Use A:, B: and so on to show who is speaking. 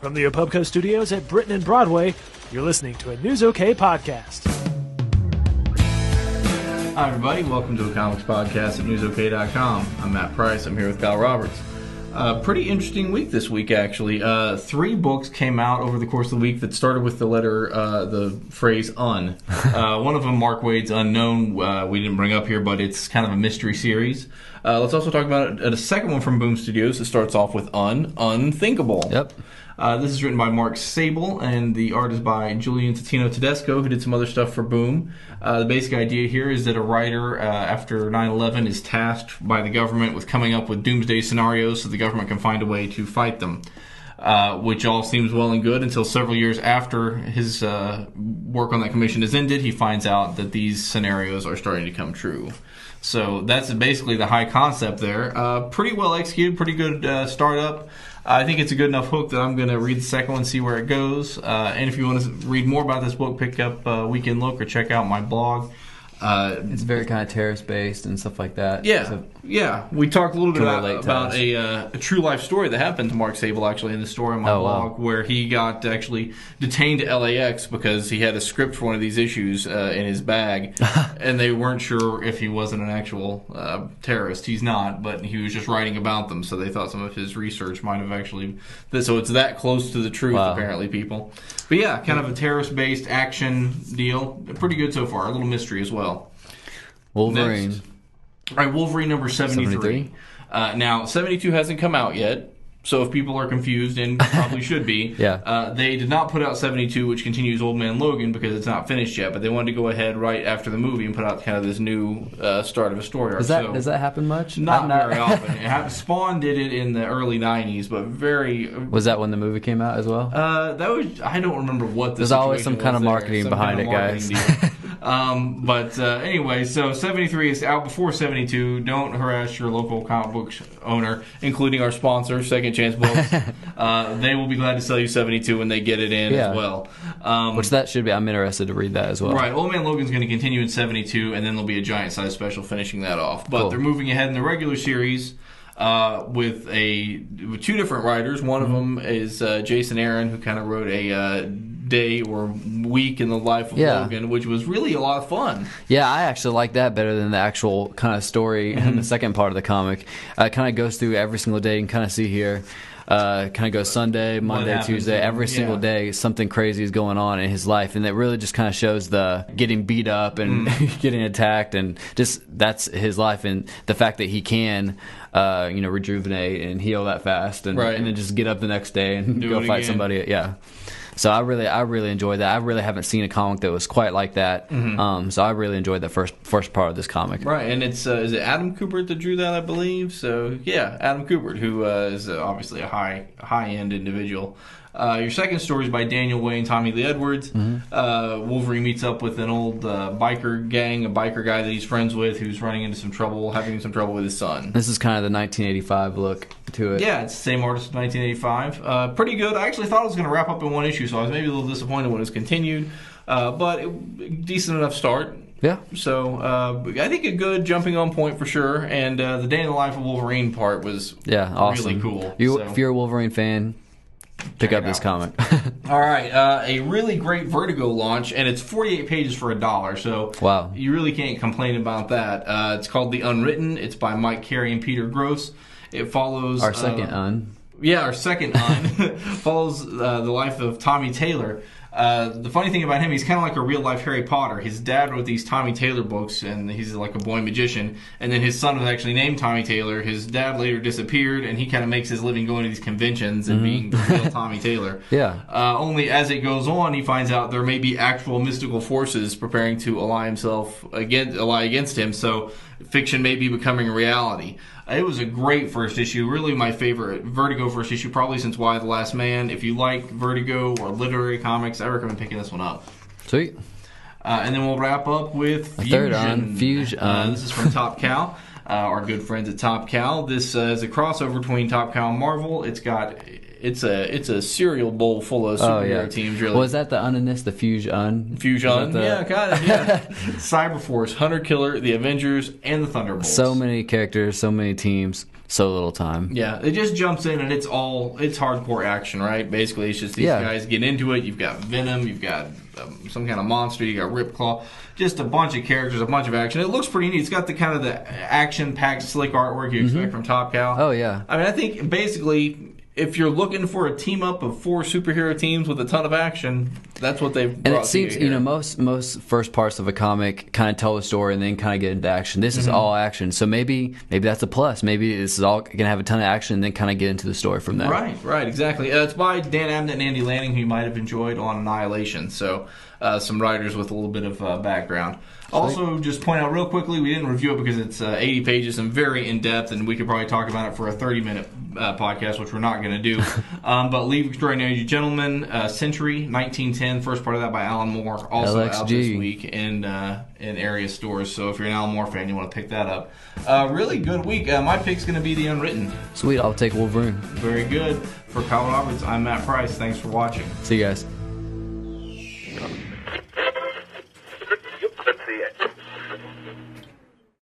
A: From the Apubco Studios at Britain and Broadway, you're listening to a News OK podcast.
B: Hi, everybody. Welcome to a comics podcast at newsok.com. I'm Matt Price. I'm here with Kyle Roberts. Pretty interesting week this week, actually. 3 books came out over the course of the week that started with the phrase "un." One of them, Mark Waid's Unknown, we didn't bring up here, but it's kind of a mystery series. Let's also talk about a second one from Boom Studios that starts off with Unthinkable.
C: Yep.
B: This is written by Mark Sable, and the art is by Julian Totino Tedesco, who did some other stuff for Boom. The basic idea here is that a writer, after 9/11, is tasked by the government with coming up with doomsday scenarios so the government can find a way to fight them, which all seems well and good until several years after his work on that commission is ended, he finds out that these scenarios are starting to come true. So that's basically the high concept there. Pretty well executed, pretty good startup. I think it's a good enough hook that I'm going to read the second one, see where it goes. And if you want to read more about this book, pick up Weekend Look or check out my blog.
C: It's very kind of terrorist-based and stuff like that.
B: Yeah,
C: so,
B: yeah. We talked a little bit about
C: a
B: true life story that happened to Mark Sable, actually, in the story on my blog, where he got actually detained at LAX because he had a script for one of these issues in his bag, and they weren't sure if he wasn't an actual terrorist. He's not, but he was just writing about them, so they thought some of his research might have actually... So it's that close to the truth, apparently, people. But yeah, kind of a terrorist-based action deal. Pretty good so far. A little mystery as well.
C: Wolverine.
B: Next. All right, Wolverine number 73. Now, 72 hasn't come out yet, so if people are confused, and probably should be, they did not put out 72, which continues Old Man Logan, because it's not finished yet, but they wanted to go ahead right after the movie and put out kind of this new start of a story arc.
C: Does that happen much?
B: Not very often. Spawn did it in the early 90s, but very...
C: Was that when the movie came out as well?
B: That was... I don't remember what the
C: There's always some kind of marketing behind it, guys.
B: Anyway, so 73 is out before 72. Don't harass your local comic book owner, including our sponsor, Second Chance Books. They will be glad to sell you 72 when they get it in as well.
C: Which that should be. I'm interested to read that as well.
B: Right. Old Man Logan's going to continue in 72, and then there'll be a giant size special finishing that off. But they're moving ahead in the regular series with 2 different writers. One of them is Jason Aaron, who kind of wrote a day or week in the life of Logan, which was really a lot of fun. Yeah,
C: I actually like that better than the actual kind of story in the second part of the comic. It kind of goes through every single day. You can kind of see here. Kind of goes Sunday, Monday, Tuesday, every single day something crazy is going on in his life, and it really just kind of shows the getting beat up and getting attacked, and just that's his life, and the fact that he can rejuvenate and heal that fast, and then just get up the next day and go fight somebody. Yeah. So I really enjoyed that. I really haven't seen a comic that was quite like that. So I really enjoyed the first part of this comic.
B: Right, and it's is it Adam Kubert that drew that, I believe? So yeah, Adam Kubert, who is obviously a high end individual. Your second story is by Daniel Way and Tommy Lee Edwards. Wolverine meets up with an old biker gang, a biker guy that he's friends with, who's having some trouble with his son.
C: This is kind of the 1985 look to it.
B: Yeah, it's the same artist, 1985. Pretty good. I actually thought it was going to wrap up in one issue, so I was maybe a little disappointed when it was continued. But decent enough start.
C: Yeah.
B: So I think a good jumping on point for sure. And the Day in the Life of Wolverine part was
C: awesome.
B: Really cool.
C: If you're a Wolverine fan, pick up this comic.
B: All right, a really great Vertigo launch, and it's 48 pages for $1, so you really can't complain about that. It's called The Unwritten. It's by Mike Carey and Peter Gross. It follows...
C: Our second
B: follows the life of Tommy Taylor. The funny thing about him, he's kind of like a real-life Harry Potter. His dad wrote these Tommy Taylor books, and he's like a boy magician. And then his son was actually named Tommy Taylor. His dad later disappeared, and he kind of makes his living going to these conventions and being the real Tommy Taylor.
C: Yeah.
B: Only as it goes on, he finds out there may be actual mystical forces preparing to ally against him. So fiction may be becoming reality. It was a great first issue, really my favorite Vertigo first issue, probably since Y the Last Man. If you like Vertigo or literary comics, I recommend picking this one up.
C: Sweet.
B: And then we'll wrap up with
C: Fusion.
B: This is from Top Cow, our good friends at Top Cow. This is a crossover between Top Cow and Marvel. It's a cereal bowl full of superhero teams, really.
C: Was that the Uninist, the Fusion?
B: Fusion, yeah, kind of, yeah. Cyberforce, Hunter Killer, the Avengers, and the Thunderbolts.
C: So many characters, so many teams. so little time.
B: Yeah, it just jumps in and it's hardcore action, right? Basically, it's just these guys get into it. You've got Venom, you've got some kind of monster, you got Ripclaw, just a bunch of characters, a bunch of action. It looks pretty neat. It's got the kind of the action-packed, slick artwork you expect from Top Cow.
C: Oh yeah.
B: I mean, I think basically, if you're looking for a team up of 4 superhero teams with a ton of action, that's what they've brought.
C: And it seems, most first parts of a comic kind of tell a story and then kind of get into action. This is all action, so maybe that's a plus. Maybe this is all gonna have a ton of action and then kind of get into the story from there.
B: Right, exactly. It's by Dan Abnett and Andy Lanning, who you might have enjoyed on Annihilation. So some writers with a little bit of background. Also, just point out real quickly, we didn't review it because it's 80 pages and very in-depth, and we could probably talk about it for a 30-minute podcast, which we're not going to do. But League of Extraordinary Gentlemen, Century, 1910, first part of that by Alan Moore, also
C: LXG.
B: out this week in area stores. So if you're an Alan Moore fan, you want to pick that up. Really good week. My pick's going to be The Unwritten.
C: Sweet, I'll take Wolverine.
B: Very good. For Kyle Roberts, I'm Matt Price. Thanks for watching.
C: See you guys.